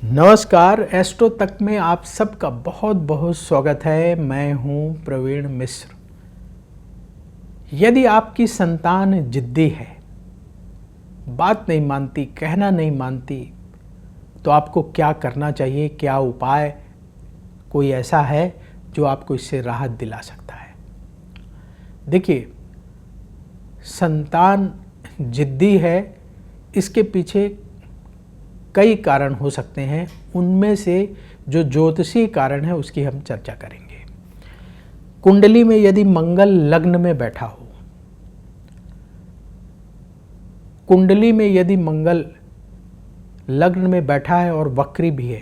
नमस्कार, एस्ट्रो तक में आप सबका बहुत बहुत स्वागत है। मैं हूं प्रवीण मिश्र। यदि आपकी संतान जिद्दी है, बात नहीं मानती, कहना नहीं मानती, तो आपको क्या करना चाहिए? क्या उपाय कोई ऐसा है जो आपको इससे राहत दिला सकता है? देखिए, संतान जिद्दी है, इसके पीछे कई कारण हो सकते हैं। उनमें से जो ज्योतिषीय कारण है उसकी हम चर्चा करेंगे। कुंडली में यदि मंगल लग्न में बैठा हो, कुंडली में यदि मंगल लग्न में बैठा है और वक्री भी है,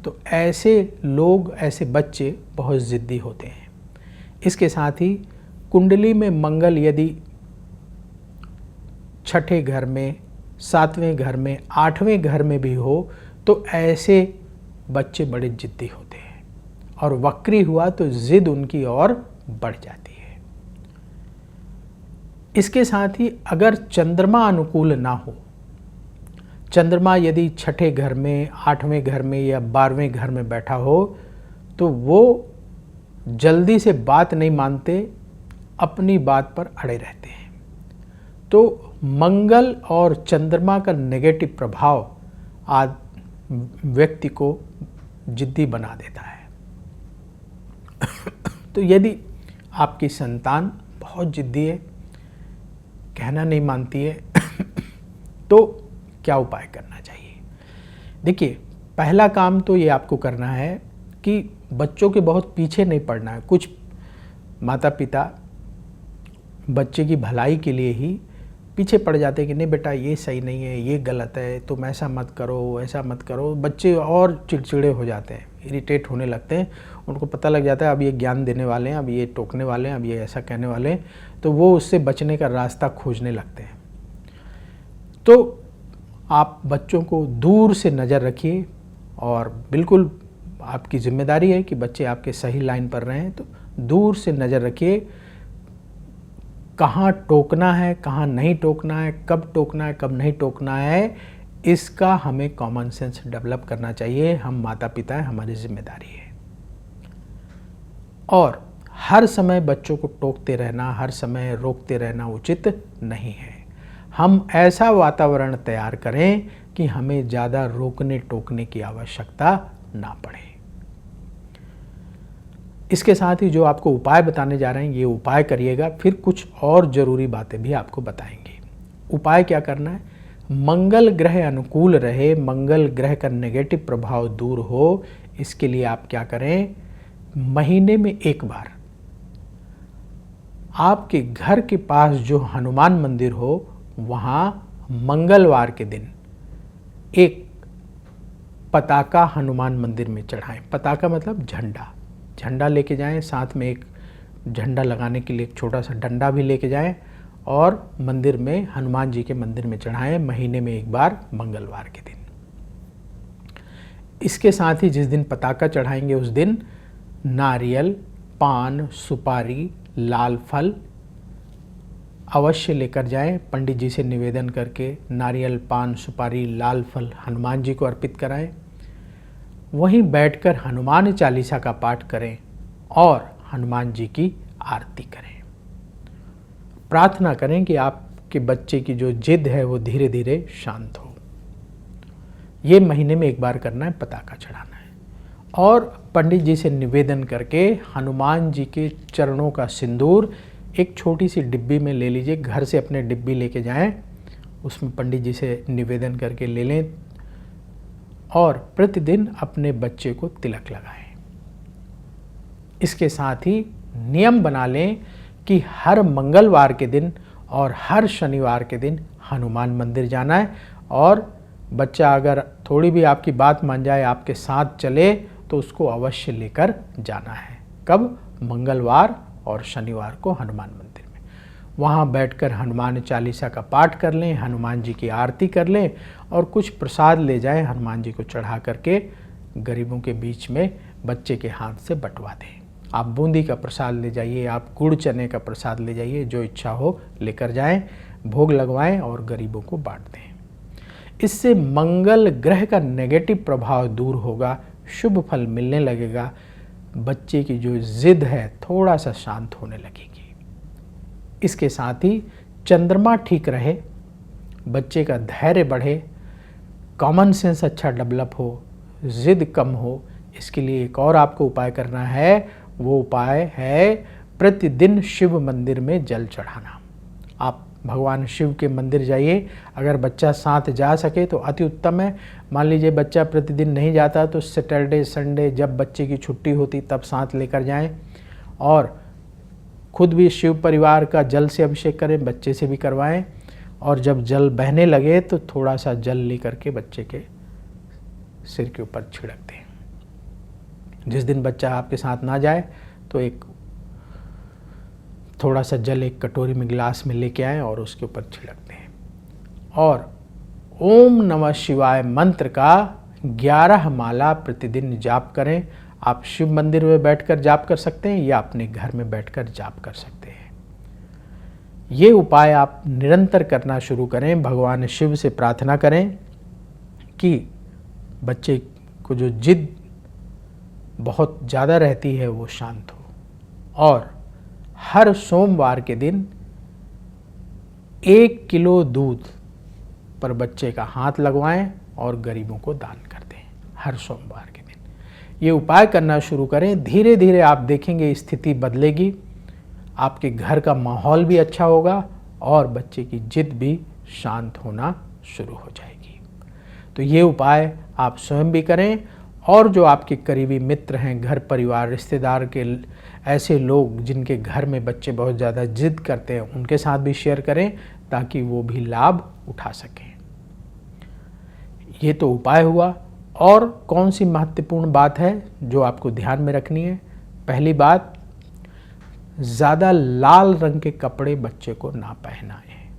तो ऐसे लोग, ऐसे बच्चे बहुत जिद्दी होते हैं। इसके साथ ही कुंडली में मंगल यदि छठे घर में, सातवें घर में, आठवें घर में भी हो, तो ऐसे बच्चे बड़े जिद्दी होते हैं और वक्री हुआ तो जिद उनकी और बढ़ जाती है। इसके साथ ही अगर चंद्रमा अनुकूल ना हो, चंद्रमा यदि छठे घर में, आठवें घर में या 12वें घर में बैठा हो, तो वो जल्दी से बात नहीं मानते, अपनी बात पर अड़े रहते हैं। तो मंगल और चंद्रमा का नेगेटिव प्रभाव आज व्यक्ति को जिद्दी बना देता है। तो यदि आपकी संतान बहुत जिद्दी है, कहना नहीं मानती है, तो क्या उपाय करना चाहिए? देखिए, पहला काम तो ये आपको करना है कि बच्चों के बहुत पीछे नहीं पड़ना है। कुछ माता पिता बच्चे की भलाई के लिए ही पीछे पड़ जाते हैं कि नहीं बेटा, ये सही नहीं है, ये गलत है, तुम ऐसा मत करो, ऐसा मत करो। बच्चे और चिड़चिड़े हो जाते हैं, इरिटेट होने लगते हैं। उनको पता लग जाता है अब ये ज्ञान देने वाले हैं, अब ये टोकने वाले हैं, अब ये ऐसा कहने वाले हैं, तो वो उससे बचने का रास्ता खोजने लगते हैं। तो आप बच्चों को दूर से नज़र रखिए और बिल्कुल आपकी जिम्मेदारी है कि बच्चे आपके सही लाइन पर रहें। तो दूर से नज़र रखिए, कहाँ टोकना है, कहाँ नहीं टोकना है, कब टोकना है, कब नहीं टोकना है, इसका हमें कॉमन सेंस डेवलप करना चाहिए। हम माता पिता हैं, हमारी जिम्मेदारी है। और हर समय बच्चों को टोकते रहना, हर समय रोकते रहना उचित नहीं है। हम ऐसा वातावरण तैयार करें कि हमें ज़्यादा रोकने टोकने की आवश्यकता ना पड़े। इसके साथ ही जो आपको उपाय बताने जा रहे हैं, ये उपाय करिएगा। फिर कुछ और ज़रूरी बातें भी आपको बताएंगे। उपाय क्या करना है? मंगल ग्रह अनुकूल रहे, मंगल ग्रह का नेगेटिव प्रभाव दूर हो, इसके लिए आप क्या करें? महीने में एक बार आपके घर के पास जो हनुमान मंदिर हो, वहाँ मंगलवार के दिन एक पताका हनुमान मंदिर में चढ़ाएं। पताका मतलब झंडा। झंडा लेके जाएं, साथ में एक झंडा लगाने के लिए एक छोटा सा डंडा भी लेके जाएं और मंदिर में, हनुमान जी के मंदिर में चढ़ाएं महीने में एक बार, मंगलवार के दिन। इसके साथ ही जिस दिन पताका चढ़ाएंगे उस दिन नारियल, पान, सुपारी, लाल फल अवश्य लेकर जाएं। पंडित जी से निवेदन करके नारियल, पान, सुपारी, लाल फल हनुमान जी को अर्पित कराएं। वहीं बैठकर हनुमान चालीसा का पाठ करें और हनुमान जी की आरती करें। प्रार्थना करें कि आपके बच्चे की जो जिद है वो धीरे धीरे शांत हो। ये महीने में एक बार करना है, पताका चढ़ाना है। और पंडित जी से निवेदन करके हनुमान जी के चरणों का सिंदूर एक छोटी सी डिब्बी में ले लीजिए। घर से अपने डिब्बी लेके जाएं, उसमें पंडित जी से निवेदन करके ले लें और प्रतिदिन अपने बच्चे को तिलक लगाएं। इसके साथ ही नियम बना लें कि हर मंगलवार के दिन और हर शनिवार के दिन हनुमान मंदिर जाना है। और बच्चा अगर थोड़ी भी आपकी बात मान जाए, आपके साथ चले, तो उसको अवश्य लेकर जाना है। कब? मंगलवार और शनिवार को हनुमान मंदिर में। वहाँ बैठकर हनुमान चालीसा का पाठ कर लें, हनुमान जी की आरती कर लें और कुछ प्रसाद ले जाएं, हनुमान जी को चढ़ा करके गरीबों के बीच में बच्चे के हाथ से बंटवा दें। आप बूंदी का प्रसाद ले जाइए, आप गुड़ चने का प्रसाद ले जाइए, जो इच्छा हो लेकर जाएं, भोग लगवाएं और गरीबों को बांट दें। इससे मंगल ग्रह का नेगेटिव प्रभाव दूर होगा, शुभ फल मिलने लगेगा, बच्चे की जो जिद है थोड़ा सा शांत होने लगेगी। इसके साथ ही चंद्रमा ठीक रहे, बच्चे का धैर्य बढ़े, कॉमन सेंस अच्छा डेवलप हो, जिद कम हो, इसके लिए एक और आपको उपाय करना है। वो उपाय है प्रतिदिन शिव मंदिर में जल चढ़ाना। आप भगवान शिव के मंदिर जाइए, अगर बच्चा साथ जा सके तो अति उत्तम है। मान लीजिए बच्चा प्रतिदिन नहीं जाता तो सैटरडे संडे जब बच्चे की छुट्टी होती तब साथ लेकर जाएं, और खुद भी शिव परिवार का जल से अभिषेक करें, बच्चे से भी करवाएं, और जब जल बहने लगे तो थोड़ा सा जल लेकर के बच्चे के सिर के ऊपर छिड़क दें। जिस दिन बच्चा आपके साथ ना जाए तो एक थोड़ा सा जल एक कटोरी में गिलास में लेके आएं और उसके ऊपर छिड़क दें। और ओम नमः शिवाय मंत्र का 11 माला प्रतिदिन जाप करें। आप शिव मंदिर में बैठकर जाप कर सकते हैं या अपने घर में बैठकर जाप कर सकते हैं। ये उपाय आप निरंतर करना शुरू करें। भगवान शिव से प्रार्थना करें कि बच्चे को जो जिद बहुत ज़्यादा रहती है वो शांत हो, और हर सोमवार के दिन 1 किलो दूध पर बच्चे का हाथ लगवाएं और गरीबों को दान कर दें हर सोमवार के दिन। ये उपाय करना शुरू करें। धीरे धीरे आप देखेंगे स्थिति बदलेगी, आपके घर का माहौल भी अच्छा होगा और बच्चे की जिद भी शांत होना शुरू हो जाएगी। तो ये उपाय आप स्वयं भी करें, और जो आपके करीबी मित्र हैं, घर परिवार रिश्तेदार के ऐसे लोग जिनके घर में बच्चे बहुत ज़्यादा जिद करते हैं, उनके साथ भी शेयर करें ताकि वो भी लाभ उठा सकें। ये तो उपाय हुआ। और कौन सी महत्वपूर्ण बात है जो आपको ध्यान में रखनी है? पहली बात, ज़्यादा लाल रंग के कपड़े बच्चे को ना पहनाएं।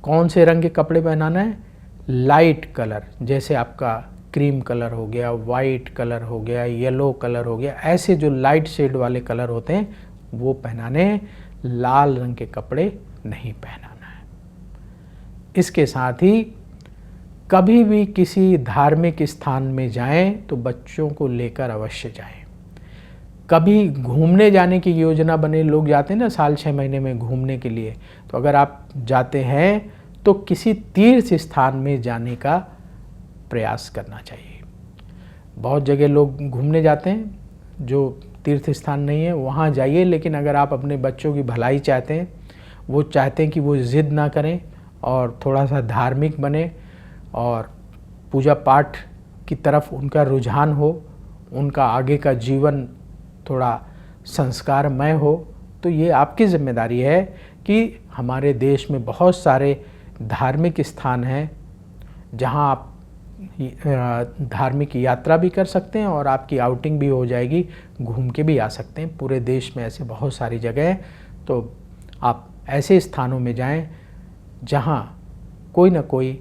कौन से रंग के कपड़े पहनाना है? लाइट कलर, जैसे आपका क्रीम कलर हो गया, वाइट कलर हो गया, येलो कलर हो गया, ऐसे जो लाइट शेड वाले कलर होते हैं वो पहनाने हैं। लाल रंग के कपड़े नहीं पहनाना है। इसके साथ ही कभी भी किसी धार्मिक स्थान में जाएं तो बच्चों को लेकर अवश्य जाएं। कभी घूमने जाने की योजना बने, लोग जाते हैं ना साल 6 महीने में घूमने के लिए, तो अगर आप जाते हैं तो किसी तीर्थ स्थान में जाने का प्रयास करना चाहिए। बहुत जगह लोग घूमने जाते हैं जो तीर्थ स्थान नहीं है, वहाँ जाइए, लेकिन अगर आप अपने बच्चों की भलाई चाहते हैं, वो चाहते हैं कि वो ज़िद ना करें और थोड़ा सा धार्मिक बने और पूजा पाठ की तरफ उनका रुझान हो, उनका आगे का जीवन थोड़ा संस्कारमय हो, तो ये आपकी जिम्मेदारी है कि हमारे देश में बहुत सारे धार्मिक स्थान हैं जहां आप धार्मिक यात्रा भी कर सकते हैं और आपकी आउटिंग भी हो जाएगी, घूम के भी आ सकते हैं। पूरे देश में ऐसे बहुत सारी जगह हैं, तो आप ऐसे स्थानों में जाएं जहां कोई ना कोई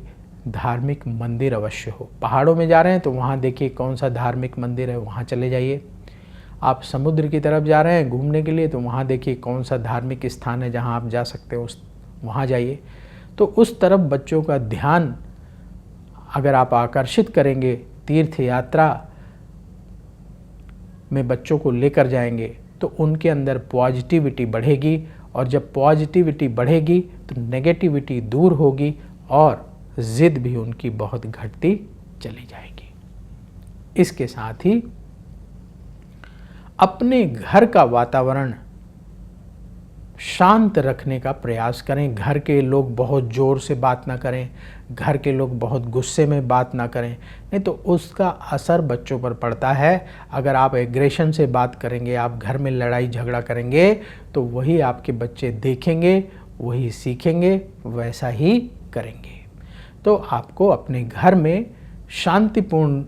धार्मिक मंदिर अवश्य हो। पहाड़ों में जा रहे हैं तो वहाँ देखिए कौन सा धार्मिक मंदिर है, वहाँ चले जाइए। आप समुद्र की तरफ जा रहे हैं घूमने के लिए तो वहाँ देखिए कौन सा धार्मिक स्थान है जहाँ आप जा सकते हो, वहाँ जाइए। तो उस तरफ बच्चों का ध्यान अगर आप आकर्षित करेंगे, तीर्थ यात्रा में बच्चों को लेकर जाएंगे तो उनके अंदर पॉजिटिविटी बढ़ेगी, और जब पॉजिटिविटी बढ़ेगी तो नेगेटिविटी दूर होगी और ज़िद भी उनकी बहुत घटती चली जाएगी। इसके साथ ही अपने घर का वातावरण शांत रखने का प्रयास करें। घर के लोग बहुत ज़ोर से बात ना करें, घर के लोग बहुत गुस्से में बात ना करें, नहीं तो उसका असर बच्चों पर पड़ता है। अगर आप एग्रेशन से बात करेंगे, आप घर में लड़ाई झगड़ा करेंगे, तो वही आपके बच्चे देखेंगे, वही सीखेंगे, वैसा ही करेंगे। तो आपको अपने घर में शांतिपूर्ण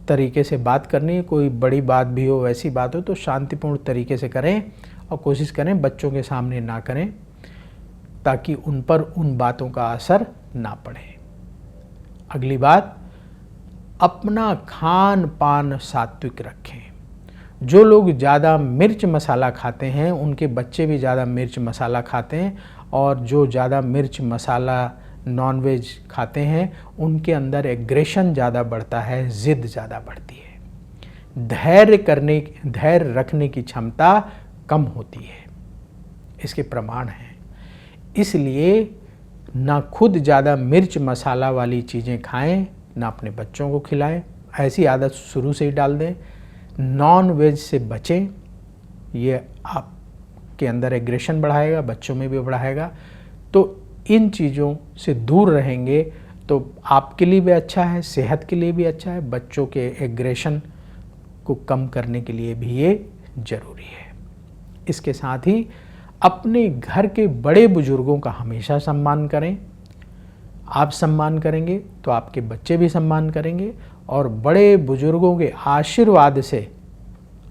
तरीके से बात करनी है। कोई बड़ी बात भी हो, वैसी बात हो तो शांतिपूर्ण तरीके से करें और कोशिश करें बच्चों के सामने ना करें, ताकि उन पर उन बातों का असर ना पड़े। अगली बात, अपना खान पान सात्विक रखें। जो लोग ज़्यादा मिर्च मसाला खाते हैं उनके बच्चे भी ज़्यादा मिर्च मसाला खाते हैं, और जो ज़्यादा मिर्च मसाला नॉनवेज खाते हैं उनके अंदर एग्रेशन ज़्यादा बढ़ता है, ज़िद ज़्यादा बढ़ती है, धैर्य रखने की क्षमता कम होती है। इसके प्रमाण हैं। इसलिए ना खुद ज़्यादा मिर्च मसाला वाली चीज़ें खाएं, ना अपने बच्चों को खिलाएं। ऐसी आदत शुरू से ही डाल दें। नॉन वेज से बचें, ये आपके अंदर एग्रेशन बढ़ाएगा, बच्चों में भी बढ़ाएगा। तो इन चीज़ों से दूर रहेंगे तो आपके लिए भी अच्छा है, सेहत के लिए भी अच्छा है, बच्चों के एग्रेशन को कम करने के लिए भी ये ज़रूरी है। इसके साथ ही अपने घर के बड़े बुजुर्गों का हमेशा सम्मान करें। आप सम्मान करेंगे तो आपके बच्चे भी सम्मान करेंगे और बड़े बुजुर्गों के आशीर्वाद से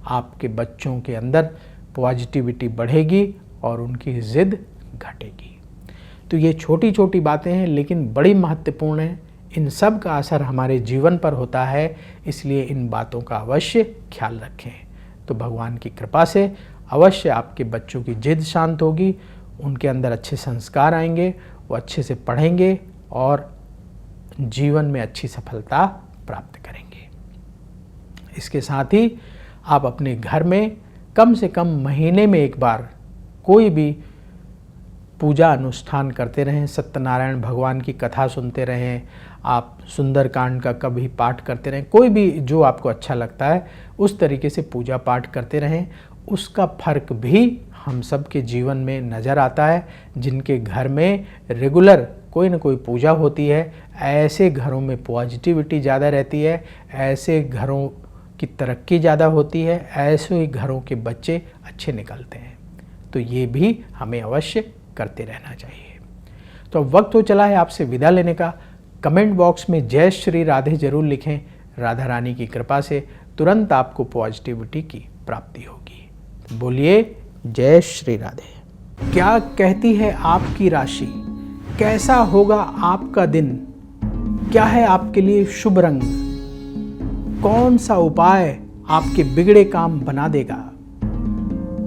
आपके बच्चों के अंदर पॉजिटिविटी बढ़ेगी और उनकी ज़िद घटेगी। तो ये छोटी छोटी बातें हैं लेकिन बड़ी महत्वपूर्ण हैं। इन सब का असर हमारे जीवन पर होता है, इसलिए इन बातों का अवश्य ख्याल रखें। तो भगवान की कृपा से अवश्य आपके बच्चों की जिद शांत होगी, उनके अंदर अच्छे संस्कार आएंगे, वो अच्छे से पढ़ेंगे और जीवन में अच्छी सफलता प्राप्त करेंगे। इसके साथ ही आप अपने घर में कम से कम महीने में एक बार कोई भी पूजा अनुष्ठान करते रहें। सत्यनारायण भगवान की कथा सुनते रहें, आप सुंदरकांड का कभी पाठ करते रहें, कोई भी जो आपको अच्छा लगता है उस तरीके से पूजा पाठ करते रहें। उसका फर्क भी हम सब के जीवन में नज़र आता है। जिनके घर में रेगुलर कोई ना कोई पूजा होती है, ऐसे घरों में पॉजिटिविटी ज़्यादा रहती है, ऐसे घरों की तरक्की ज़्यादा होती है, ऐसे ही घरों के बच्चे अच्छे निकलते हैं। तो ये भी हमें अवश्य करते रहना चाहिए। तो अब वक्त हो चला है आपसे विदा लेने का। कमेंट बॉक्स में जय श्री राधे जरूर लिखें। राधा रानी की कृपा से तुरंत आपको पॉजिटिविटी की प्राप्ति होगी। बोलिए जय श्री राधे। क्या कहती है आपकी राशि? कैसा होगा आपका दिन? क्या है आपके लिए शुभ रंग? कौन सा उपाय आपके बिगड़े काम बना देगा?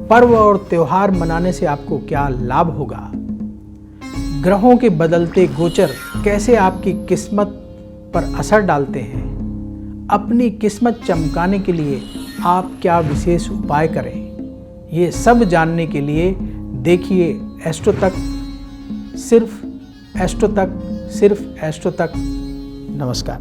पर्व और त्योहार मनाने से आपको क्या लाभ होगा? ग्रहों के बदलते गोचर कैसे आपकी किस्मत पर असर डालते हैं? अपनी किस्मत चमकाने के लिए आप क्या विशेष उपाय करें? ये सब जानने के लिए देखिए एस्ट्रो तक, सिर्फ एस्ट्रो तक। नमस्कार।